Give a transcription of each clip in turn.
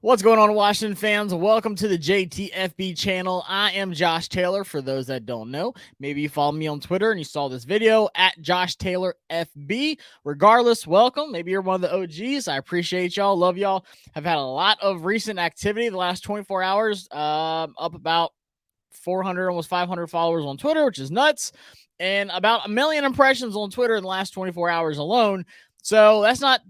What's going on, Washington fans? Welcome to the JTFB channel. I am Josh Taylor. For those that don't know, maybe you follow me on Twitter and you saw this video at Josh Taylor FB. Regardless, welcome. Maybe you're one of the OGs. I appreciate y'all. Love y'all. Have had a lot of recent activity the last 24 hours. Up about 400, almost 500 followers on Twitter, which is nuts, and about 1 million impressions on Twitter in the last 24 hours alone. So that's not,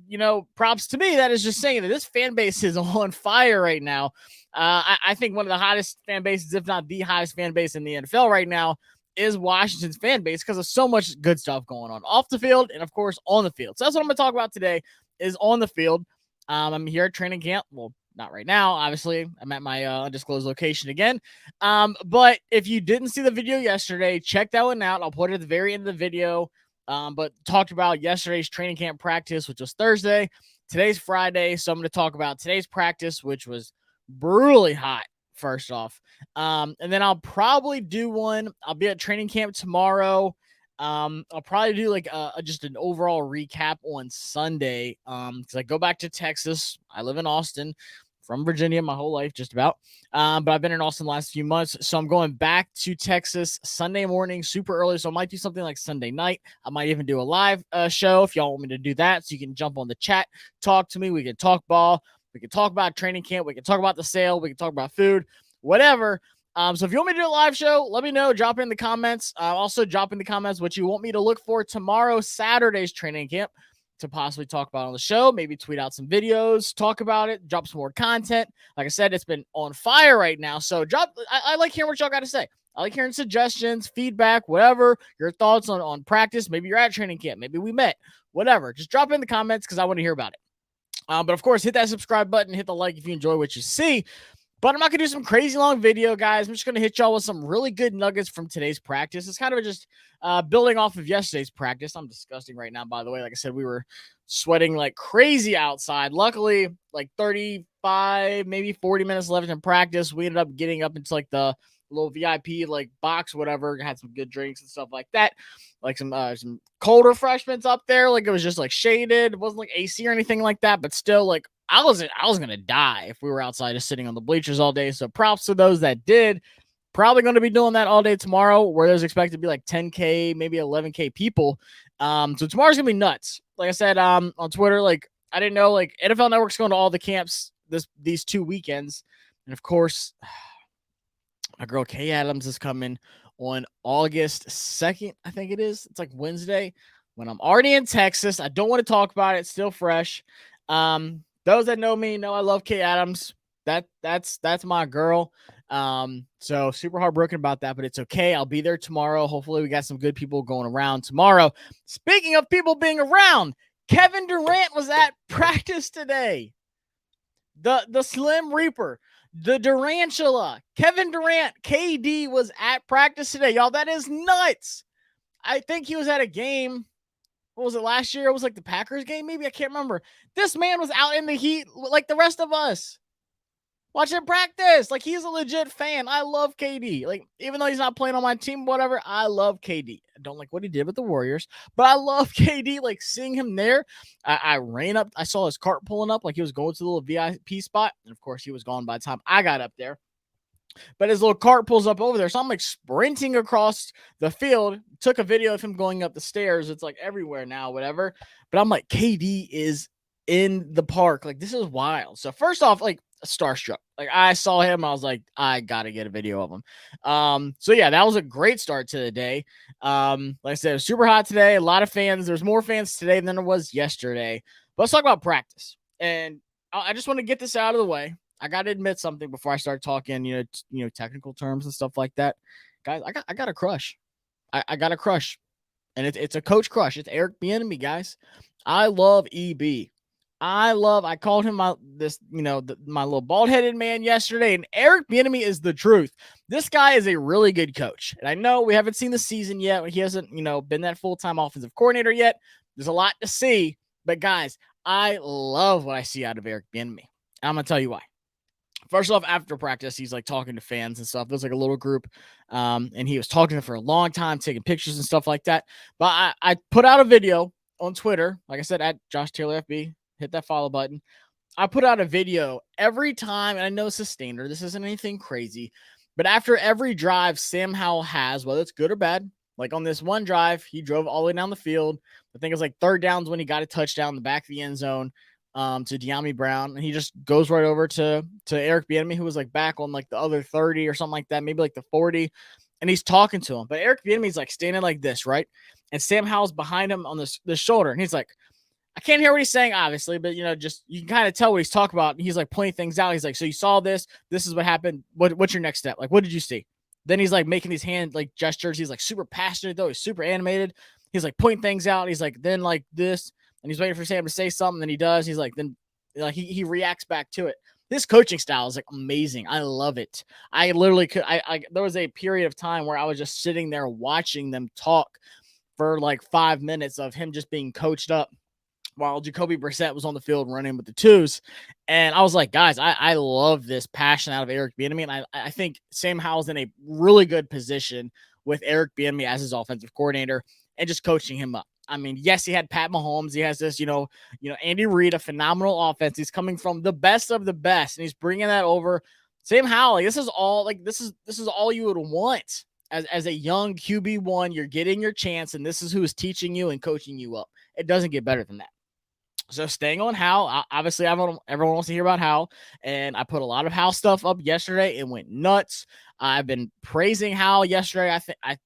props to me. That is just saying that this fan base is on fire right now. I think one of the hottest fan bases, if not the hottest fan base in the NFL right now, is Washington's fan base because of so much good stuff going on off the field and, of course, on the field. So that's what I'm going to talk about today is on the field. I'm here at training camp. Well, not right now, obviously. I'm at my undisclosed location again. But if you didn't see the video yesterday, check that one out. I'll put it at the very end of the video. But talked about yesterday's training camp practice, which was Thursday. Today's Friday, so I'm going to talk about today's practice, which was brutally hot, first off. And then I'll probably do one. I'll be at training camp tomorrow. I'll probably do like just an overall recap on Sunday because I go back to Texas. I live in Austin. From Virginia my whole life, just about. But I've been in Austin the last few months. So I'm going back to Texas Sunday morning, super early. So I might do something like Sunday night. I might even do a live show if y'all want me to do that. So you can jump on the chat, talk to me. We can talk ball. We can talk about training camp. We can talk about the sale. We can talk about food, whatever. So if you want me to do a live show, let me know. Drop it in the comments. Also drop in the comments what you want me to look for tomorrow, Saturday's training camp, to possibly talk about on the show, maybe tweet out some videos, talk about it, drop some more content. Like I said, it's been on fire right now. So I like hearing what y'all got to say. I like hearing suggestions, feedback, whatever, your thoughts on practice. Maybe you're at training camp. Maybe we met, whatever. Just drop it in the comments because I want to hear about it. But of course, hit that subscribe button, hit the like if you enjoy what you see. But I'm not going to do some crazy long video, guys. I'm just going to hit y'all with some really good nuggets from today's practice. It's kind of just building off of yesterday's practice. I'm disgusting right now, by the way. Like I said, we were sweating like crazy outside. Luckily, like 35, maybe 40 minutes left in practice. We ended up getting up into like the little VIP like box, whatever. Had some good drinks and stuff like that. Like some cold refreshments up there. Like it was just like shaded. It wasn't like AC or anything like that, but still like I was gonna die if we were outside just sitting on the bleachers all day. So props to those that did. Probably going to be doing that all day tomorrow, where there's expected to be like 10K, maybe 11K people. So tomorrow's gonna be nuts. Like I said, on Twitter, like I didn't know, like NFL Network's going to all the camps these 2 weekends, and of course, my girl Kay Adams is coming on August 2nd. I think it is. It's like Wednesday when I'm already in Texas. I don't want to talk about it. It's still fresh. Those that know me know I love Kay Adams. That's my girl. So super heartbroken about that, but it's okay. I'll be there tomorrow. Hopefully we got some good people going around tomorrow. Speaking of people being around, KEVIN Durant was at practice today. The Slim Reaper, the Durantula, KEVIN Durant, KD was at practice today. Y'all, that is nuts. I think he was at a game. What was it last year? It was like the Packers game, maybe. I can't remember. This man was out in the heat like the rest of us. Watch him practice. Like, he's a legit fan. I love KD. Like, even though he's not playing on my team, whatever, I love KD. I don't like what he did with the Warriors, but I love KD. Like, seeing him there, I ran up. I saw his cart pulling up like he was going to the little VIP spot. And, of course, he was gone by the time I got up there. But his little cart pulls up over there. So I'm like sprinting across the field. Took a video of him going up the stairs. It's like everywhere now, whatever. But I'm like, KD is in the park. Like, this is wild. So first off, like, starstruck. Like, I saw him. I was like, I got to get a video of him. So yeah, that was a great start to the day. Like I said, it was super hot today. A lot of fans. There's more fans today than there was yesterday. But let's talk about practice. And I just want to get this out of the way. I got to admit something before I start talking, technical terms and stuff like that. Guys, I got a crush. I got a crush. And it's a coach crush. It's Eric Bieniemy, guys. I love EB. I called him my little bald-headed man yesterday, and Eric Bieniemy is the truth. This guy is a really good coach. And I know we haven't seen the season yet. He hasn't, been that full-time offensive coordinator yet. There's a lot to see. But guys, I love what I see out of Eric Bieniemy. I'm going to tell you why. First off, after practice, he's like talking to fans and stuff. There's like a little group, and he was talking to them for a long time, taking pictures and stuff like that. But I put out a video on Twitter, like I said, at Josh Taylor FB. Hit that follow button. I put out a video every time, and I know it's a standard. This isn't anything crazy, but after every drive Sam Howell has, whether it's good or bad, like on this one drive, he drove all the way down the field. I think it was like third downs when he got a touchdown in the back of the end zone to Jamin Brown, and he just goes right over to Eric Bieniemy, who was like back on like the other 30 or something like that, maybe like the 40, and he's talking to him. But Eric Bieniemy's like standing like this, right? And Sam Howell's behind him on the shoulder, and he's like, I can't hear what he's saying, obviously, but just you can kind of tell what he's talking about. He's like pointing things out. He's like, so you saw this. This is what happened. What's your next step? Like, what did you see? Then he's like making these hand like gestures. He's like super passionate though. He's super animated. He's like pointing things out. He's like, then like this, and he's waiting for Sam to say something. Then he does. He's like, then like he reacts back to it. This coaching style is like amazing. I love it. I literally could. There was a period of time where I was just sitting there watching them talk for like 5 minutes of him just being coached up, while Jacoby Brissett was on the field running with the twos. And I was like, guys, I love this passion out of Eric Bieniemy. And I think Sam Howell's in a really good position with Eric Bieniemy as his offensive coordinator and just coaching him up. I mean, yes, he had Pat Mahomes. He has this, Andy Reid, a phenomenal offense. He's coming from the best of the best, and he's bringing that over. Sam Howell, like, this is all you would want as a young QB1. You're getting your chance, and this is who is teaching you and coaching you up. It doesn't get better than that. So staying on Howell, obviously everyone wants to hear about Howell, and I put a lot of Howell stuff up yesterday. It went nuts. I've been praising Howell yesterday. I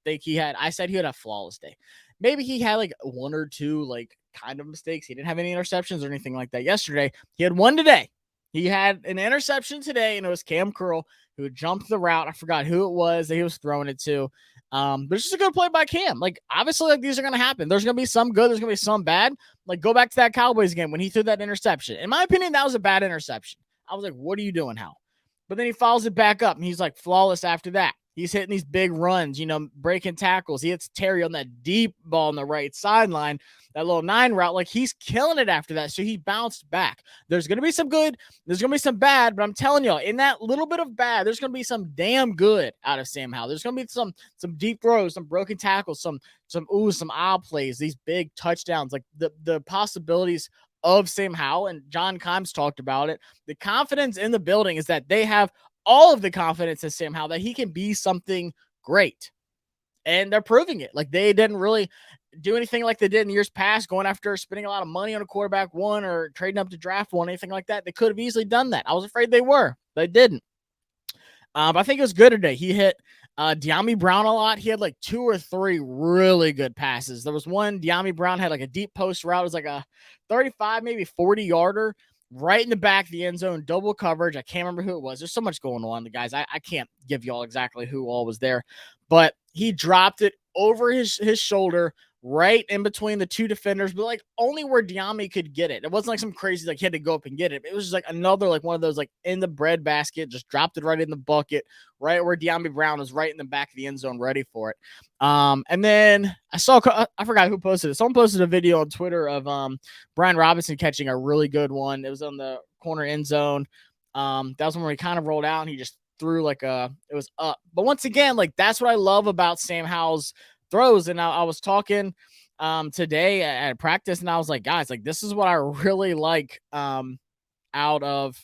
think I said he had a flawless day. Maybe he had like one or two like kind of mistakes. He didn't have any interceptions or anything like that yesterday. He had one today. He had an interception today, and it was Cam Curl who jumped the route. I forgot who it was that he was throwing it to. But it's just a good play by Cam. Like, obviously, like, these are going to happen. There's going to be some good. There's going to be some bad. Like, go back to that Cowboys game when he threw that interception. In my opinion, that was a bad interception. I was like, what are you doing, Hal? But then he follows it back up, and he's like flawless after that. He's hitting these big runs, breaking tackles. He hits Terry on that deep ball on the right sideline, that little 9 route. Like, he's killing it after that. So he bounced back. There's going to be some good. There's going to be some bad. But I'm telling you, in that little bit of bad, there's going to be some damn good out of Sam Howell. There's going to be some deep throws, some broken tackles, some odd plays, these big touchdowns. Like, the possibilities of Sam Howell, and John Kimes talked about it. The confidence in the building is that they have all of the confidence in Sam Howell that he can be something great. And they're proving it. Like, they didn't really do anything like they did in years past, going after spending a lot of money on a quarterback one or trading up to draft one, anything like that. They could have easily done that. I was afraid they were. They didn't. But I think it was good today. He hit Jamin Brown a lot. He had like 2 or 3 really good passes. There was one, Jamin Brown had like a deep post route. It was like a 35, maybe 40-yarder right in the back of the end zone, double coverage. I can't remember who it was. There's so much going on, guys. I can't give you all exactly who all was there. But he dropped it over his shoulder right in between the 2 defenders, but like only where Diami could get it. It wasn't like some crazy, like he had to go up and get it. It was just like another, like one of those, like in the bread basket, just dropped it right in the bucket, right where Diami Brown was right in the back of the end zone, ready for it. And then I forgot who posted it. Someone posted a video on Twitter of Brian Robinson catching a really good one. It was on the corner end zone. That was when he kind of rolled out and he just threw it was up. But once again, like that's what I love about Sam Howell's throws. And I was talking today at practice, and I was like, guys, like this is what I really like out of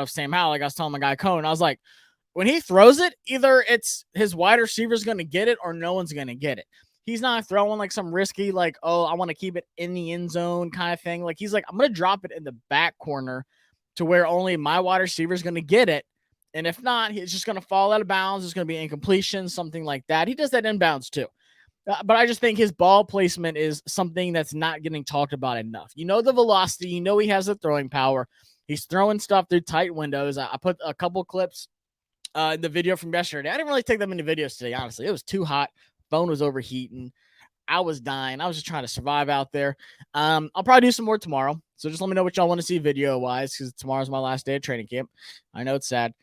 Sam Howell. Like I was telling my guy Cohen, I was like, when he throws it, either it's his wide receiver's going to get it or no one's going to get it. He's not throwing like some risky, like, oh, I want to keep it in the end zone kind of thing. Like he's like, I'm going to drop it in the back corner to where only my wide receiver is going to get it. And if not, he's just going to fall out of bounds. It's going to be incompletion, something like that. He does that inbounds too. But I just think his ball placement is something that's not getting talked about enough. The velocity. He has the throwing power. He's throwing stuff through tight windows. I put a couple clips in the video from yesterday. I didn't really take them into videos today, honestly. It was too hot. Phone was overheating. I was dying. I was just trying to survive out there. I'll probably do some more tomorrow. So just let me know what y'all want to see video-wise, because tomorrow's my last day of training camp. I know it's sad.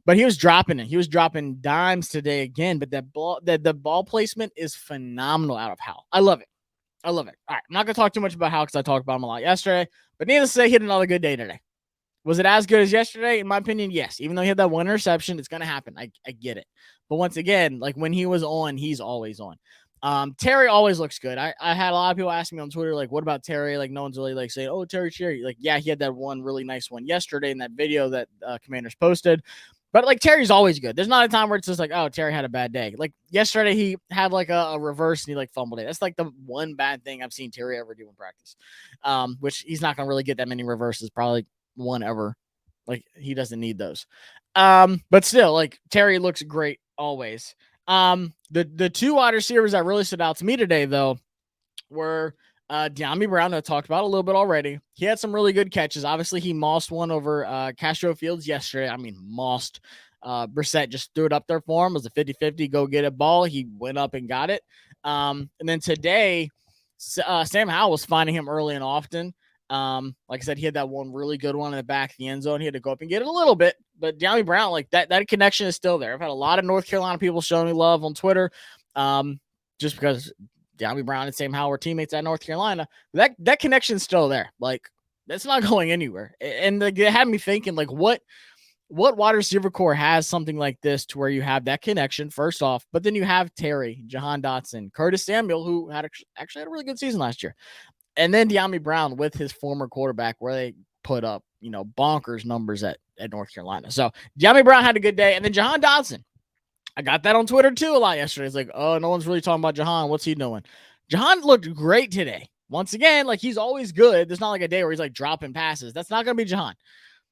But he was dropping it. He was dropping dimes today again. But the ball placement is phenomenal out of Howell. I love it. All right, I'm not going to talk too much about Howell because I talked about him a lot yesterday. But needless to say, he had another good day today. Was it as good as yesterday? In my opinion, yes. Even though he had that one interception, it's going to happen. I get it. But once again, like when he was on, he's always on. Terry always looks good. I had a lot of people asking me on Twitter, like, what about Terry? Like, no one's really like saying, oh, Terry. Like, yeah, he had that one really nice one yesterday in that video that Commanders posted. But like Terry's always good. There's not a time where it's just like, oh, Terry had a bad day. Like yesterday, he had like a reverse and he like fumbled it. That's like the one bad thing I've seen Terry ever do in practice. Which he's not gonna really get that many reverses, probably one ever. Like he doesn't need those. But still, like Terry looks great always. The two wide receivers that really stood out to me today, though, were Jamin Brown, that I talked about a little bit already. He had some really good catches. Obviously, he mossed one over Castro Fields yesterday. I mean, mossed. Brissett just threw it up there for him. It was a 50-50 go get it ball. He went up and got it. And then today, Sam Howell was finding him early and often. Like I said, he had that one really good one in the back of the end zone. He had to go up and get it a little bit, but Jamin Brown, like that connection is still there. I've had a lot of North Carolina people showing me love on Twitter. Just because Jamin Brown and Sam Howell were teammates at North Carolina, that connection's still there. Like that's not going anywhere. And it had me thinking, like, what wide receiver core has something like this to where you have that connection first off, but then you have Terry, Jahan Dotson, Curtis Samuel, who actually had a really good season last year. And then Jamin Brown with his former quarterback, where they put up, bonkers numbers at North Carolina. So Jamin Brown had a good day. And then Jahan Dotson, I got that on Twitter too a lot yesterday. It's like, oh, no one's really talking about Jahan. What's he doing? Jahan looked great today. Once again, like he's always good. There's not like a day where he's like dropping passes. That's not going to be Jahan.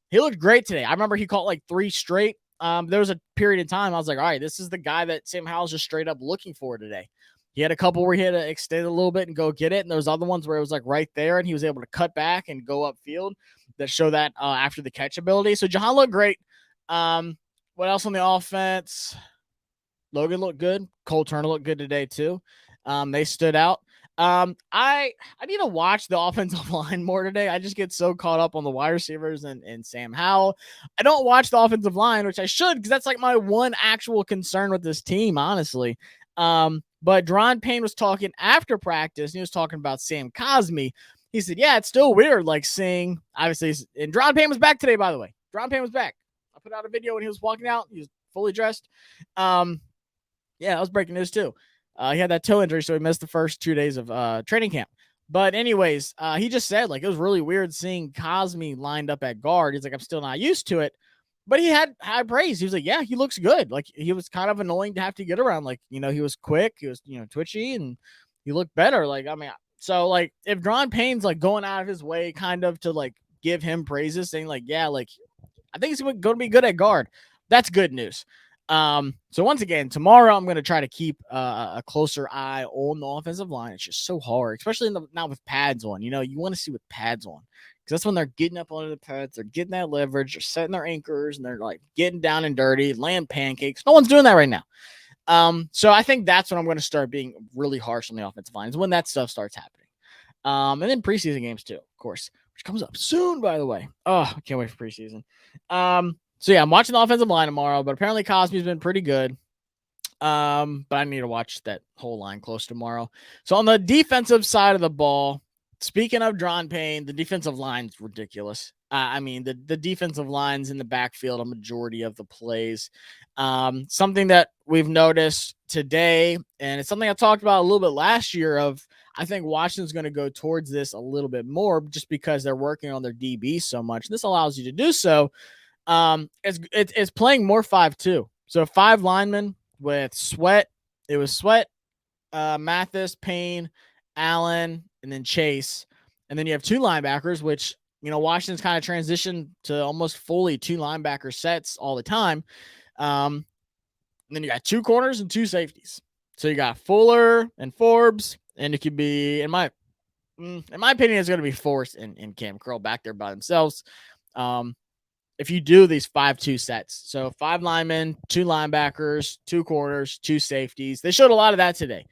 He looked great today. I remember he caught like 3 straight. There was a period of time I was like, all right, this is the guy that Sam Howell's just straight up looking for today. He had a couple where he had to extend a little bit and go get it. And those other ones where it was like right there and he was able to cut back and go upfield that show that after the catch ability. So Jahan looked great. What else on the offense? Logan looked good. Cole Turner looked good today too. They stood out. I need to watch the offensive line more today. I just get so caught up on the wide receivers and Sam Howell. I don't watch the offensive line, which I should, because that's like my one actual concern with this team, honestly. But Daron Payne was talking after practice, and he was talking about Sam Cosmi. He said, yeah, it's still weird, like seeing, obviously, and Daron Payne was back today, by the way. Daron Payne was back. I put out a video when he was walking out. He was fully dressed. Yeah, that was breaking news, too. He had that toe injury, so he missed the first 2 days of training camp. But anyways, he just said, like, it was really weird seeing Cosmi lined up at guard. He's like, I'm still not used to it. But he had high praise. He was like, yeah, he looks good. Like, he was kind of annoying to have to get around. Like, he was quick. He was, twitchy, and he looked better. Like, I mean, so, like, if Daron Payne's, like, going out of his way kind of to, like, give him praises, saying, like, yeah, like, I think he's going to be good at guard, that's good news. So once again, tomorrow I'm going to try to keep a closer eye on the offensive line. It's just so hard, especially now with pads on. You want to see with pads on, because that's when they're getting up under the pads, they're getting that leverage, they're setting their anchors, and they're like getting down and dirty, laying pancakes. No one's doing that right now. So I think that's when I'm going to start being really harsh on the offensive line, is when that stuff starts happening. And then preseason games too, of course, which comes up soon, by the way. Oh, I can't wait for preseason. So yeah, I'm watching the offensive line tomorrow, but apparently Cosmi's been pretty good. But I need to watch that whole line close tomorrow. So on the defensive side of the ball, speaking of Daron Payne, the defensive line's ridiculous. I mean, the defensive line's in the backfield a majority of the plays. Something that we've noticed today, and it's something I talked about a little bit last year, of I think Washington's going to go towards this a little bit more just because they're working on their DB so much. This allows you to do so. It's playing more 5-2. So 5 linemen with Sweat. It was Sweat, Mathis, Payne, Allen, and then Chase. And then you have 2 linebackers, which, Washington's kind of transitioned to almost fully 2 linebacker sets all the time. And then you got 2 corners and 2 safeties. So you got Fuller and Forbes, and it could be, in my opinion, it's going to be Forrest and Cam Curl back there by themselves. If you do these 5-2 sets. So 5 linemen, 2 linebackers, 2 corners, 2 safeties. They showed a lot of that today.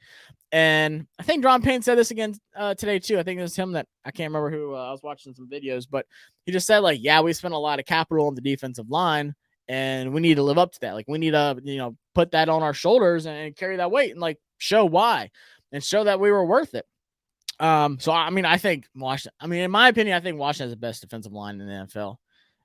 And I think Daron Payne said this again today too. I think it was him that, I can't remember who, I was watching some videos, but he just said, like, yeah, we spent a lot of capital on the defensive line, and we need to live up to that. Like, we need to, put that on our shoulders and carry that weight and, like, show why and show that we were worth it. So, I mean, I think Washington, in my opinion, I think Washington has the best defensive line in the NFL.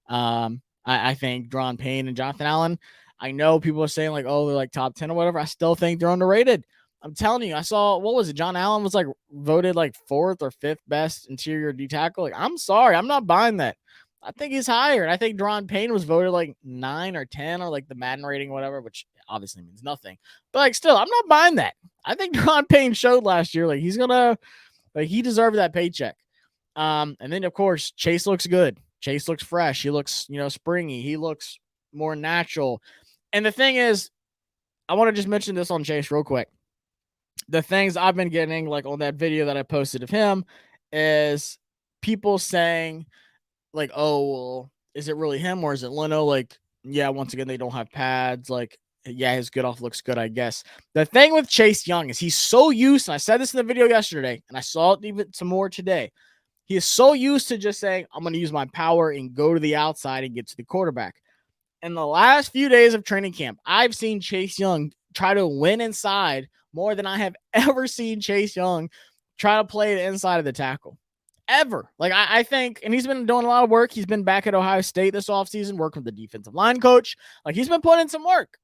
I think Daron Payne and Jonathan Allen, I know people are saying, like, oh, they're like top 10 or whatever. I still think they're underrated. I'm telling you, I saw, what was it? John Allen was like voted like 4th or 5th best interior D tackle. Like, I'm sorry, I'm not buying that. I think he's higher. And I think Daron Payne was voted like 9 or 10 or like the Madden rating, whatever, which obviously means nothing. But like, still, I'm not buying that. I think Daron Payne showed last year, like he's gonna, like he deserved that paycheck. And then of course Chase looks good. Chase looks fresh. He looks, springy. He looks more natural. And the thing is, I want to just mention this on Chase real quick. The things I've been getting, like on that video that I posted of him, is people saying, like, oh, well, is it really him or is it Leno? Like, yeah, once again, they don't have pads. Like, yeah, his good off looks good, I guess. The thing with Chase Young is he's so used, and I said this in the video yesterday, and I saw it even some more today. He is so used to just saying, I'm going to use my power and go to the outside and get to the quarterback. In the last few days of training camp, I've seen Chase Young try to win inside more than I have ever seen Chase Young try to play the inside of the tackle. Ever. Like, I think, and he's been doing a lot of work. He's been back at Ohio State this offseason, working with the defensive line coach. Like, he's been putting in some work.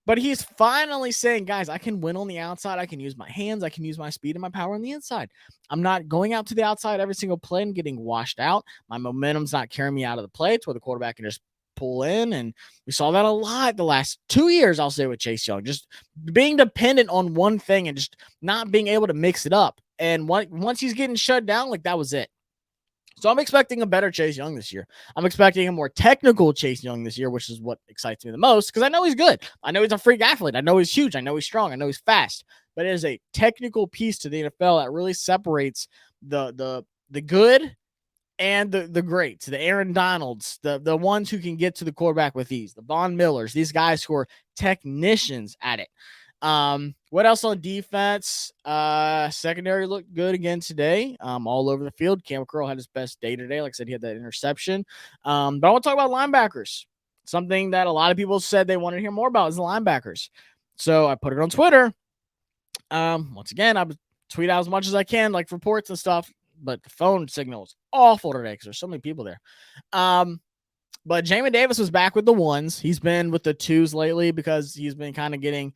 But he's finally saying, guys, I can win on the outside. I can use my hands. I can use my speed and my power on the inside. I'm not going out to the outside every single play and getting washed out. My momentum's not carrying me out of the play to where the quarterback can just pull in. And we saw that a lot the last 2 years, I'll say, with Chase Young. Just being dependent on one thing and just not being able to mix it up. And once he's getting shut down, like, that was it. So I'm expecting a better Chase Young this year. I'm expecting a more technical Chase Young this year, which is what excites me the most because I know he's good. I know he's a freak athlete. I know he's huge. I know he's strong. I know he's fast. But it is a technical piece to the NFL that really separates the good and the greats, the Aaron Donalds, the ones who can get to the quarterback with ease, the Von Millers, these guys who are technicians at it. What else on defense? Secondary looked good again today. All over the field. Cam Curl had his best day today. Like I said, he had that interception. But I want to talk about linebackers. Something that a lot of people said they wanted to hear more about is the linebackers. So I put it on Twitter. Once again, I tweet out as much as I can, like reports and stuff, but the phone signal is awful today because there's so many people there. But Jamin Davis was back with the ones. He's been with the twos lately because he's been kind of getting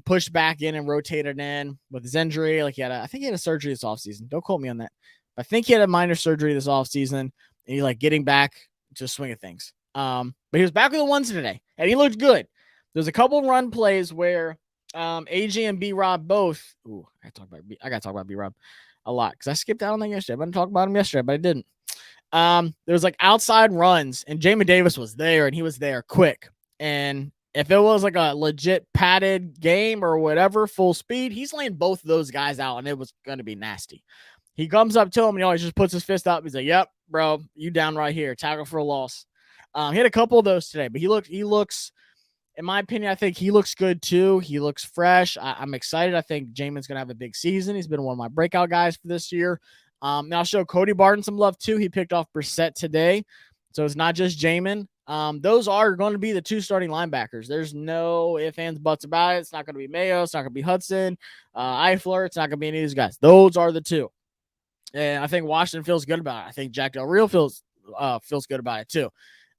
pushed back in and rotated in with his injury. Like I think he had a surgery this offseason. Don't quote me on that. But I think he had a minor surgery this offseason and he's like getting back to the swing of things. But he was back with the ones today and he looked good. There's a couple run plays where AJ and B-Rob both. Ooh, I gotta talk about B-Rob a lot because I skipped out on that yesterday. I didn't talk about him yesterday, but I didn't. There was like outside runs and Jamin Davis was there and he was there quick. And if it was like a legit padded game or whatever, full speed, he's laying both of those guys out and it was going to be nasty. He comes up to him and he always just puts his fist up. He's like, yep, bro, you down right here. Tackle for a loss. He had a couple of those today, but he looks, in my opinion, I think he looks good too. He looks fresh. I'm excited. I think Jamin's going to have a big season. He's been one of my breakout guys for this year. Now I'll show Cody Barton some love too. He picked off Brissett today. So it's not just Jamin. Those are going to be the two starting linebackers. There's no ifs, ands, buts about it. It's not going to be Mayo. It's not going to be Hudson, Eifler. It's not going to be any of these guys. Those are the two. And I think Washington feels good about it. I think Jack Del Rio feels good about it too.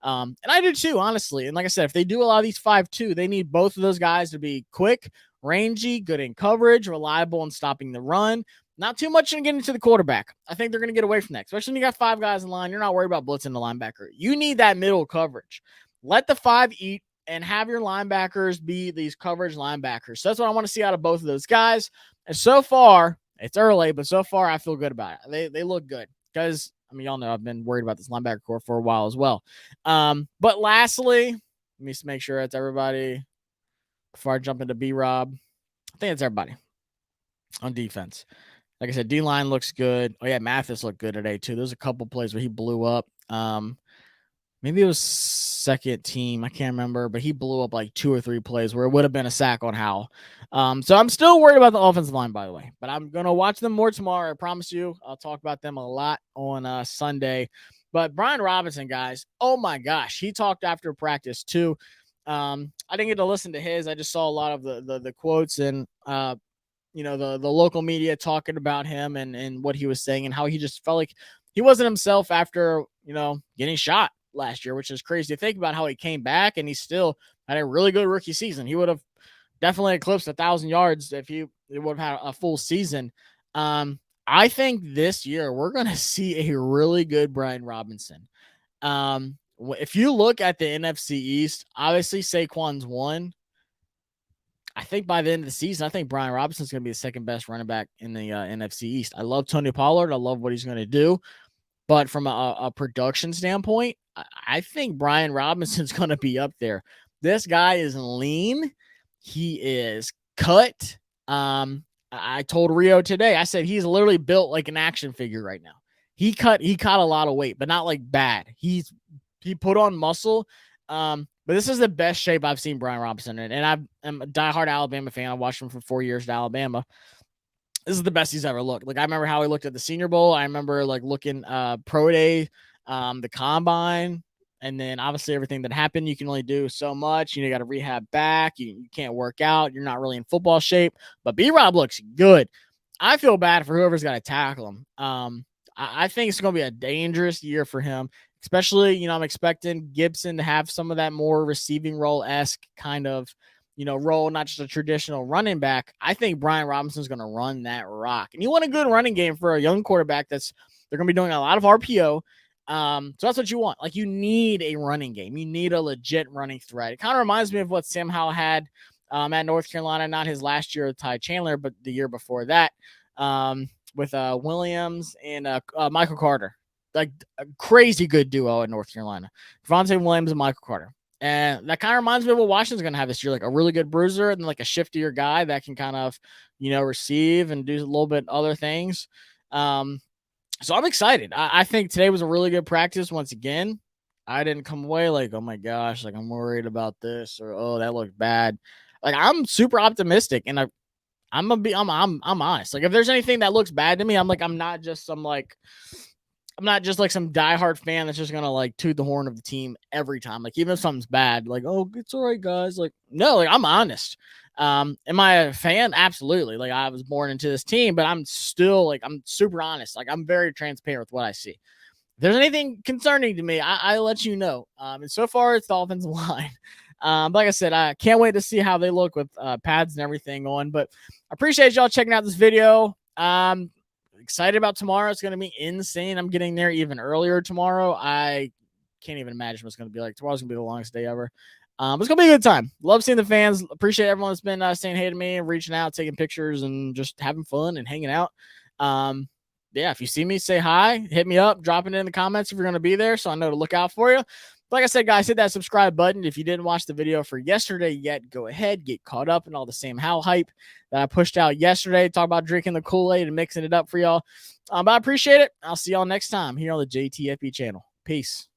And I do too, honestly. And like I said, if they do a lot of these 5-2, they need both of those guys to be quick, rangy, good in coverage, reliable in stopping the run. Not too much in getting to the quarterback. I think they're going to get away from that, especially when you got 5 guys in line. You're not worried about blitzing the linebacker. You need that middle coverage. Let the 5 eat and have your linebackers be these coverage linebackers. So that's what I want to see out of both of those guys. And so far, it's early, but so far I feel good about it. They look good because, I mean, y'all know I've been worried about this linebacker core for a while as well. But lastly, let me just make sure it's everybody before I jump into B-Rob. I think it's everybody on defense. Like I said, D-line looks good. Oh, yeah, Mathis looked good today, too. There's a couple plays where he blew up. Maybe it was second team. I can't remember, but he blew up like 2 or 3 plays where it would have been a sack on Howell. So I'm still worried about the offensive line, by the way. But I'm going to watch them more tomorrow. I promise you. I'll talk about them a lot on Sunday. But Brian Robinson, guys, oh, my gosh. He talked after practice, too. I didn't get to listen to his. I just saw a lot of the quotes and the local media talking about him and what he was saying and how he just felt like he wasn't himself after, getting shot last year, which is crazy to think about how he came back and he still had a really good rookie season. He would have definitely eclipsed 1,000 yards if he would have had a full season. I think this year we're going to see a really good Brian Robinson. If you look at the NFC East, obviously Saquon's one. I think by the end of the season, I think Brian Robinson's going to be the second best running back in the NFC East. I love Tony Pollard. I love what he's going to do. But from a production standpoint, I think Brian Robinson's going to be up there. This guy is lean. He is cut. I told Rio today, I said he's literally built like an action figure right now. He caught a lot of weight, but not like bad. He put on muscle. But this is the best shape I've seen Brian Robinson in. And I'm a diehard Alabama fan. I watched him for 4 years at Alabama. This is the best he's ever looked. Like, I remember how he looked at the Senior Bowl. I remember like looking pro day, the combine, and then obviously everything that happened. You can only do so much. You got to rehab back. You can't work out. You're not really in football shape. But B-Rob looks good. I feel bad for whoever's got to tackle him. I think it's going to be a dangerous year for him, especially, I'm expecting Gibson to have some of that more receiving role-esque kind of, role, not just a traditional running back. I think Brian Robinson's going to run that rock. And you want a good running game for a young quarterback they're going to be doing a lot of RPO. So that's what you want. Like, you need a running game. You need a legit running threat. It kind of reminds me of what Sam Howell had at North Carolina, not his last year with Ty Chandler, but the year before that, with Williams and Michael Carter. Like, a crazy good duo at North Carolina. Devontae Williams and Michael Carter. And that kind of reminds me of what Washington's going to have this year, like a really good bruiser and like a shiftier guy that can kind of, receive and do a little bit other things. So I'm excited. I think today was a really good practice. Once again, I didn't come away like, oh my gosh, like I'm worried about this, or, oh, that looked bad. Like, I'm super optimistic, and I'm honest. Like, if there's anything that looks bad to me, I'm not just some diehard fan that's just gonna like toot the horn of the team every time. Like, even if something's bad, like, oh, it's all right, guys. Like, no, like, I'm honest. Am I a fan? Absolutely. Like, I was born into this team, but I'm still like, I'm super honest. Like, I'm very transparent with what I see. If there's anything concerning to me, I let you know. And so far it's the offensive line. Like I said, I can't wait to see how they look with pads and everything on. But I appreciate y'all checking out this video. Excited about tomorrow. It's going to be insane. I'm getting there even earlier tomorrow. I can't even imagine what it's going to be like. Tomorrow's going to be the longest day ever. But it's going to be a good time. Love seeing the fans. Appreciate everyone that's been saying hey to me and reaching out, taking pictures, and just having fun and hanging out. Yeah, if you see me, say hi, hit me up, drop it in the comments if you're going to be there so I know to look out for you. Like I said, guys, hit that subscribe button. If you didn't watch the video for yesterday yet, go ahead, get caught up in all the same Howell hype that I pushed out yesterday. Talk about drinking the Kool-Aid and mixing it up for y'all. But I appreciate it. I'll see y'all next time here on the JTFB channel. Peace.